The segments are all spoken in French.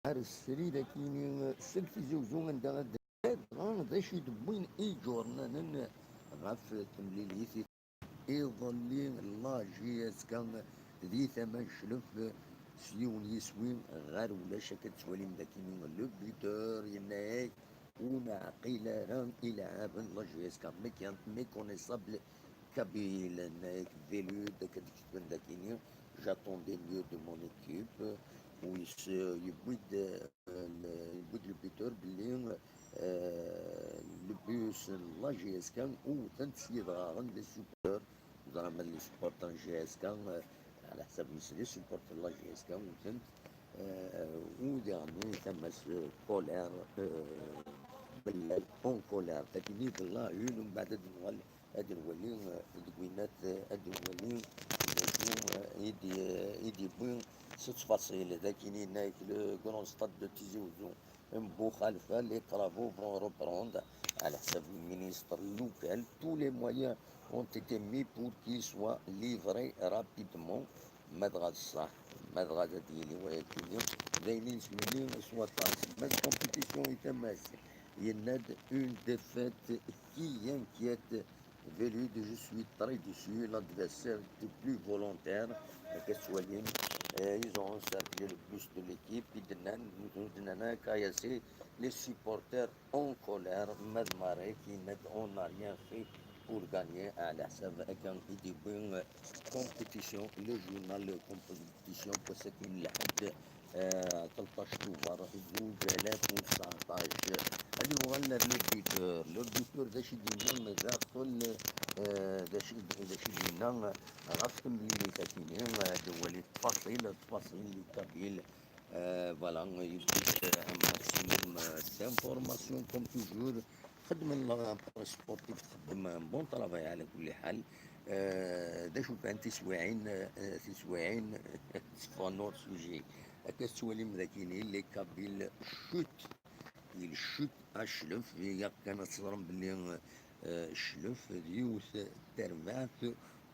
السري لكن سلفي زوزون عندنا ذا شي دبوين اي جورنا غاف تمليليثي يظلين الله جيس كان ذي ثمن شلف سيون يسوين غير ولا شكت سواليم ذاكين لو بيتر يناك وما قيل ران إلى عاب الله جيس كان ميكونيسابل كابيل ناك فيلو داك ذاكين j'attendais mieux de mon équipe يبويد يبويد البيتر باللي le bus la GSK ou تنسيضا لي سوبر زعما اللي سبورتان GSK على حساب اللي سبورت لا GSK وتنت وديرني ثم كولير بالله اون كولير تكني بالله يون من بعد نولي هادي نولي دوينات هادي نولي يدي يدي بوين ست فاصيل ذاكيني نايك لو كرون ستاد دو تيزي وزون بو خلفه لي طرافو فون روبروند على حساب المينيستر لوكال tous les moyens ont été mis pour qu'il soit livré rapidement ماذا الصح ماذا ديالي ولكن دايرين سمينين سوا طاس ما الكومبيتيسيون يتماسك يناد une défaite qui inquiète Velude, je suis très déçu, l'adversaire était plus volontaire que Soalin. Ils ont encerclé le bus de l'équipe, Dinana, Kayase, les supporters en colère, Madmaré, qui n'ont rien fait pour gagner à la Savacan et des bonnes compétitions. Le journal de compétition pour ce qu'il a 13 اكتوبر زوج آلاف و19 هذه مغنى لو بيتور ذا شي دينا مداخل ذا شي دينا غاف اللي ساكنين دولي التفاصيل اللي كابيل فوالا يديك ان ماكسيموم دانفورماسيون كوم توجور خدم سبورتيف تخدم بون طرافاي على كل حال دا شوف انت تسواعين سفانور سوجي هكا تولي ذاكيني اللي كابيل شوت الشوت اشلف هي كانت تصرم باللي الشلف ديوث تربعت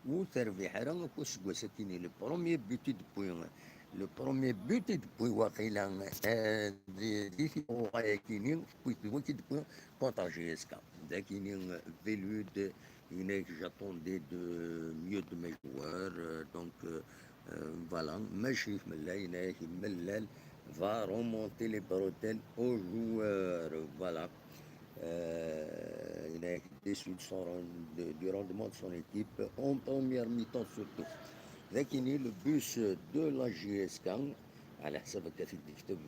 وتربيح راه كوس كواساتيني لو بروميي بوتي دو بوين لو بروميي بوتي دو بوين واقيلا دي في غايكيني بوتي دو بوين كونتر جي اس كا داكيني فيلود هناك جاتوندي دو ميو دو مي جوار دونك فوالا ماشي ملا هناك ملال va remonter les bretelles aux joueurs. Voilà. Il est déçu du rendement de son équipe en première mi-temps surtout. لكن le bus de la GSK على حسب كيف تكتب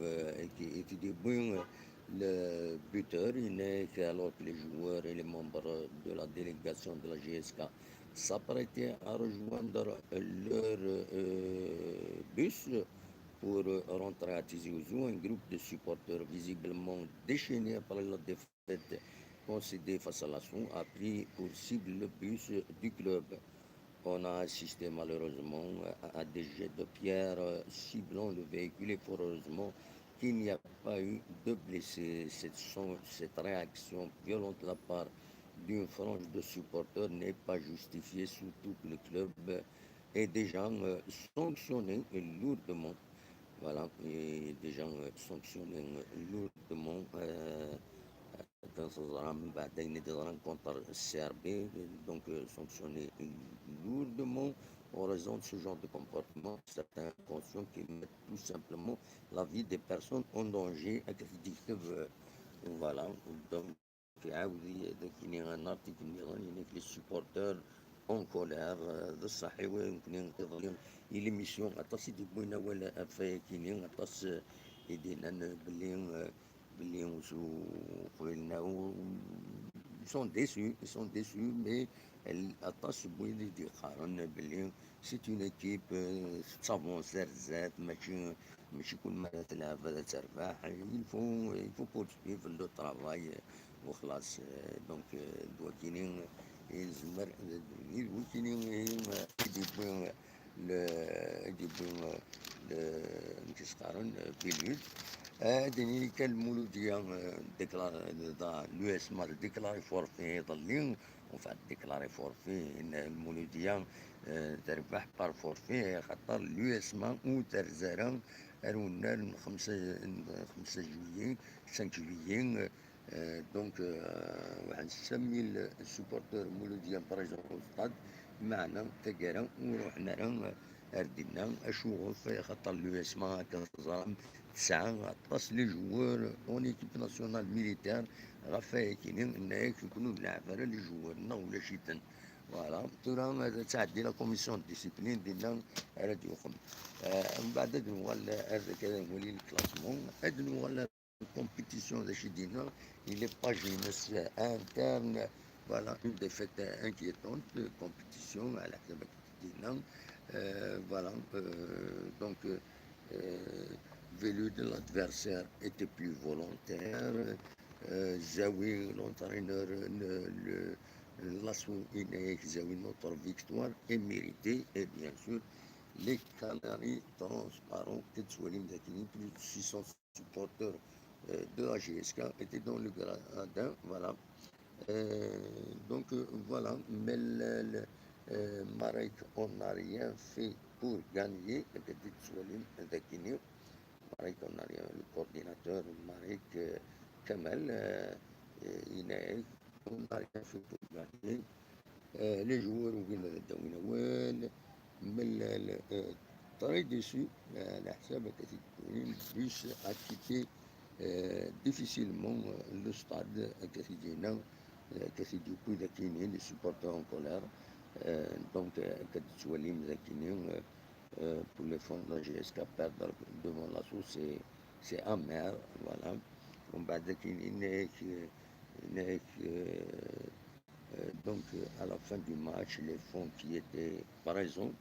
يتدي بوين le buteur هناك alors que les joueurs et les membres de la délégation de la GSK s'apprêtaient à rejoindre leur bus pour rentrer à Tizi Ouzou, un groupe de supporters visiblement déchaînés par la défaite concédée face à l'assaut a pris pour cible le bus du club. On a assisté malheureusement à des jets de pierre ciblant le véhicule et fort heureusement qu'il n'y a pas eu de blessés. Cette réaction violente de la part d'une frange de supporters n'est pas justifiée, surtout que le club est déjà sanctionné lourdement. Voilà, et des gens sanctionnés lourdement dans ce drame, des rencontres serbées, donc sanctionnés lourdement en raison de ce genre de comportement. Certains conscients qui mettent tout simplement la vie des personnes en danger. Voilà, donc عاودي ذاك un article اللي les supporters en colère الصحي ويمكن يظلم l'émission atas di buina wala afayakini atas idina باللي ils sont déçus mais atas بوين دي قارن باللي c'est une équipe تافونس زاد ماشي كل مرة تلعب هذا تربح il faut poursuivre le travail وخلاص دونك دوكينين يزمر دوكينين يدي يجيبون نتسقارن بيلود هادي كان المولودية ديكلار لو اس مال ديكلاري فورفي ظلين وفات ديكلاري فورفي ان المولودية تربح بار فورفي خاطر لو اس ما او ترزارا ارونا 5 جويي 5 جويي. دونك واحد 5000 السوبورتور مولوديان باراجون ستاد معنا تقارا ورحنا لها ردينا اشوف خاطر لو اسما كنظام 19 لي جوار اون ايكيب ناسيونال ميليتير غافا كاينين انايا يكونوا العفاره لي جوارنا ولا شيتن. فوالا تورا هذا تعدي لا كوميسيون ديسيبلين ديالنا على ديوخم. من بعد هاد نوال هذا كذا نولي الكلاسمون هاد نوال الكومبيتيسيون ذا شي دينا il est pas jeunesse interne. Voilà une défaite inquiétante de compétition à la دينا. Voilà donc Velu de l'adversaire était plus volontaire. Zawi l'entraîneur l'assaut Zawi notre victoire est méritée et bien sûr les Canaries transparents plus de 600 supporters de la GSK étaient dans le gradin. Voilà. Donc voilà, mais Marek, on n'a rien fait pour gagner. Marek, on n'a rien, le coordinateur Marek Kamel, on n'a rien fait pour gagner. Les joueurs ont mais très déçu. La bus a quitté difficilement le stade quotidien. كتجيبو ذاكينين لي سوبورتور en colère. Donc كتسواليم ذاكينين pour les fonds de la GSK perdre devant l'assaut c'est amer. Voilà. ومن بعد كاينين donc à la fin du match les fonds qui étaient présents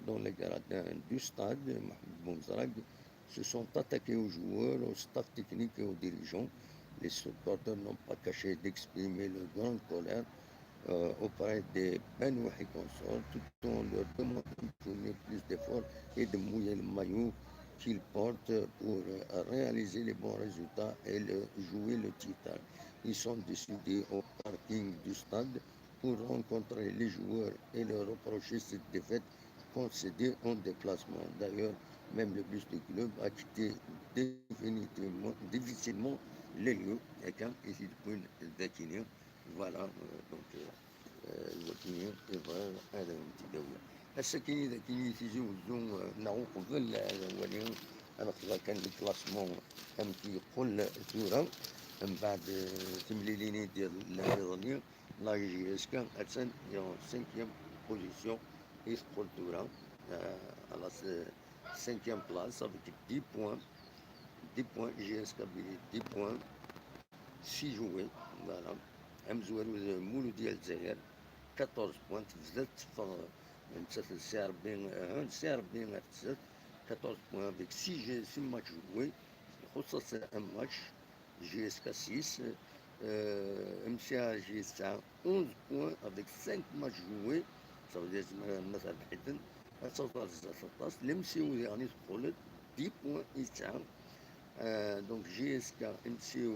dans les gradins du stade Mohamed Boumzrag se sont attaqués aux joueurs, au staff technique et aux dirigeants. Les supporters n'ont pas caché d'exprimer leur grande colère auprès des Benoît et consorts, tout en leur demandant de fournir plus d'efforts et de mouiller le maillot qu'ils portent pour réaliser les bons résultats et jouer le titre. Ils sont décidés au parking du stade pour rencontrer les joueurs et leur reprocher cette défaite concédée en déplacement. D'ailleurs, même le bus du club a quitté difficilement les lieux. Et quand il est voilà donc الوطنية إظهار هذا الامتداوية. هسه كاين إذا كاين تيجيو نعو قبل الأولين أنا خذا كان الكلاسمون أم كيقول ثورة من بعد تمليليني ديال النظامية لا جي اس كان أتسن يون 5e بوزيسيون يقول ثورة على 5e بلاص avec 10 points 10 points GSK 10 points 6 joués. Voilà. Mzouarou Mouloudi Alzaïr 14 points. Tfzat Serbien 14 points avec 6 matchs joués. C'est un match. GSK 6. MCA GSK 11 points avec 5 matchs joués. Ça veut dire que l'MCO dernier 10 points. Donc GSK, MCO,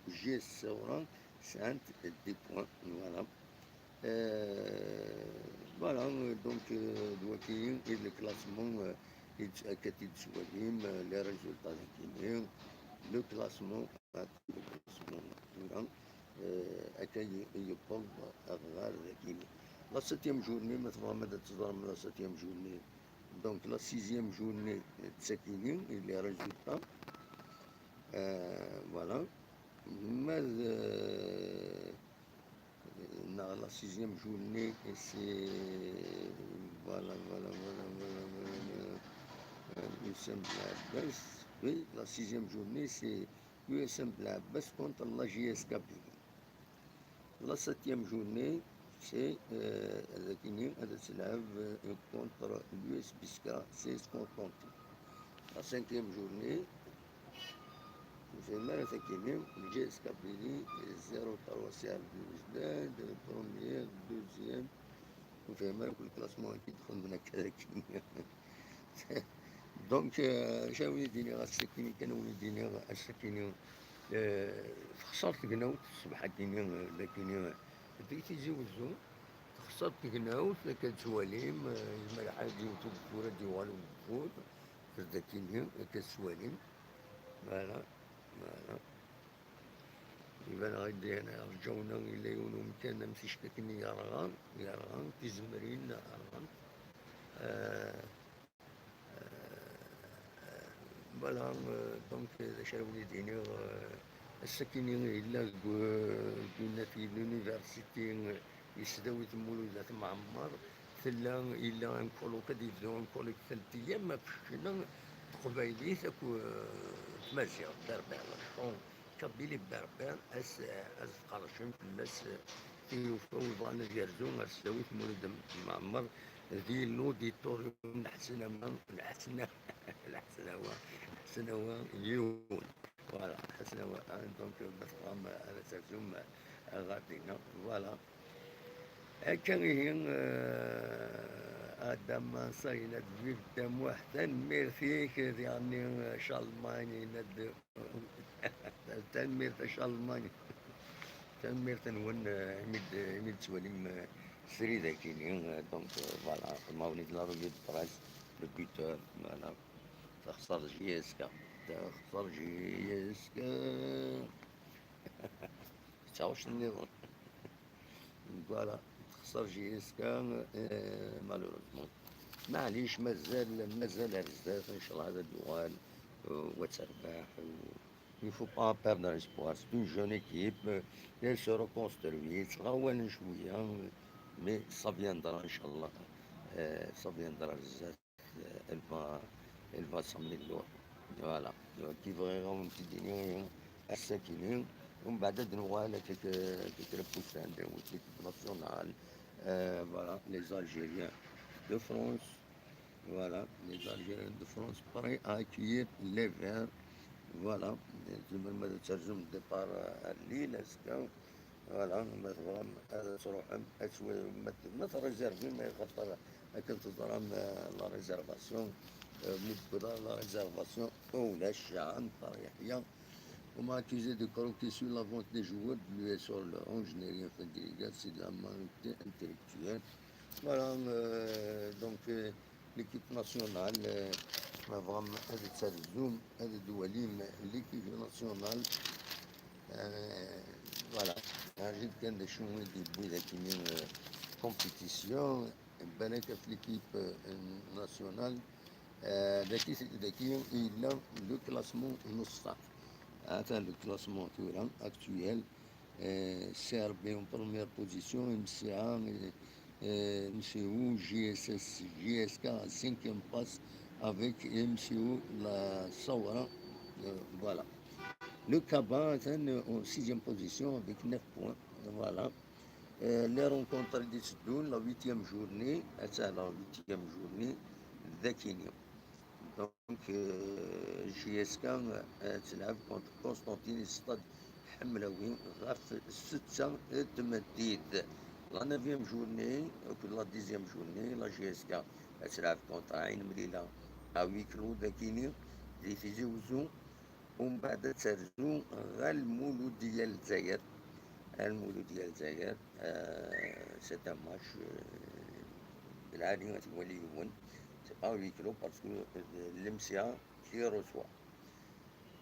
GS Oran, c'est 10 points. Voilà. Voilà, donc et le classement, les résultats le classement, accueille la 7e journée, la 7e journée. Donc la 6e journée, et les résultats. Voilà. Mais dans la 6e journée, c'est voilà. USM Blabès. Oui, la 6e journée, c'est USM Blabès contre la GSK. La 7e journée, c'est la Guinée contre l'US Bisca, c'est ce qu'on compte. La 5e journée, c'est la Guinée, le GSK Bini, 0-3 CRB, première, deuxième. Vous faites mal pour le classement qui trône de la Donc, j'ai eu des dîners à Sakini, كانوا دينير à Sakini. خسرت قناوت الصبح دينير لكن بديت يتزوجوا خسرت قناوت لكن تواليم الملعب ديال الكورة ديال الفوت تذكيني كسوالين. فوالا فوالا يبان غادي هنا رجعونا إلا يونو كان نمشيش كني يرغان تزمرين يرغان. فوالا دونك شراو وليديني الساكنين إلا كنا في لونيفرسيتي يسداوي تمولودات معمر ثلا إلا نقولو كديبدو نقولو ثلاث أيام ما فشنا قبايليت أكو تمازيغ بربر شون كابيلي بربر أس قرشن فلاس تيوفا وبغانا يرزو أسداوي تمولود معمر ذي لوديتوريوم الحسناوة يون. فوالا الحسناوة دونك بفغام على ترجم غادينا. فوالا هكا هي آدم صينة بيبدا محسن ميرسيك يعني شالماني ند تنمير شالماني تنمير تنون مد سواليم سري ذاكيني. دونك فوالا المولد لا روجي براس لو بيتور. فوالا تخسر جيسكا تخسر جيسكا تعوش النظام. فوالا تخسر جيسكا مالوروزمون معليش مازال بزاف ان شاء الله هذا الدوال وتربح. Il ne faut pas perdre l'espoir. C'est une jeune équipe. Elle se reconstruit. تغول شوية mais ça viendra Inch'Allah. Ça viendra بزاف. Elle va s'améliorer. Voilà. كيف غير تديني الساكنين ومن بعد نوال كيك ربوسان l'équipe nationale. Voilà, les Algériens de France. Voilà, les Algériens de France prêts à accueillir les Verts. Voilà, زي ما ترجم ديبار الليل هسكا. فوالا مثلا هذا تروح ما تريزيرفي ما يخطر هكا تضرب لا ريزيرفاسيون مبدا لا ريزيرفاسيون ولا الشعب طريحية. وما كيزيد يقولوا كي سوي لا فونت دي جوار بلو سور اونجينيريان في الديليغات سي لا مانوتي انتليكتويال. فوالا دونك ليكيب ناسيونال فغام هذا تسرزوم هذا دواليم ليكيب ناسيونال. فوالا جيت كان دا شنو يديبو ذاك كومبيتيسيون بالك في ليكيب ناسيونال. ذاكي إلا لو كلاسمون نص. Attends le classement actuel. Serbie en première position, MCA, MCU, JSK en cinquième place avec MCU, la Saoura. Voilà. Le Kaba est en sixième position avec 9 points. Voilà. Les rencontres de la huitième journée, ذاكينيا. دونك جي اس كان تلعب كونتر قسطنطين ستاد حملاوي غاف 6 تمديد. لا نوفيام جورني لا ديزيام جورني لا جي اس كان تلعب كونتر عين مليلة ويكلو ذاكيني دي في زوزو. ومن بعد ترزو غا المولود ديال الجزائر. المولود ديال الجزائر سي ان ماتش بالعادي غتولي يون. C'est pas un huis clos parce que l'MCA qui reçoit.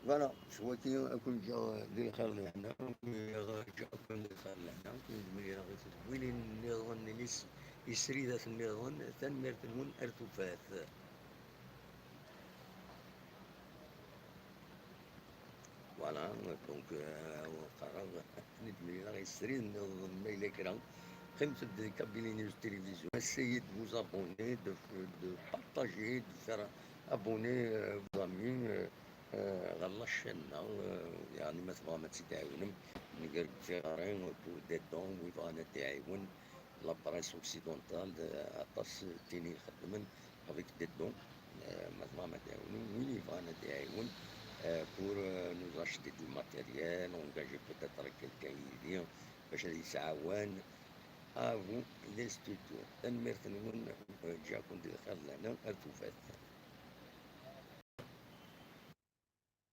Voilà, سوا كي أكون جا ديال الخير اللي عندنا جا أكون ديال الخير اللي عندنا كيزملي راه وين النظام اللي يسري ذات النظام تنمير تنون ارتفاث. فوالا دونك قرار نتمنى راه يسري النظام ما إلا كرا. قيمة كابيلي نيوز تلفزيون. Essayez de vous abonner, de partager, de faire abonner vos amis على الشانة. يعني ما تبغى ما تتعاونم نقال جارين دي دون ويبغانا تعاون لابريس اوكسيدونتال عطاس تيني يخدمن افيك دي دون ما تبغى ما تعاونم وين يبغانا تعاون pour nous acheter du matériel, engager peut-être quelqu'un ici باش يساعون. À vous les studios. تنمير تنون جاكم دي الخير لنا التوفات.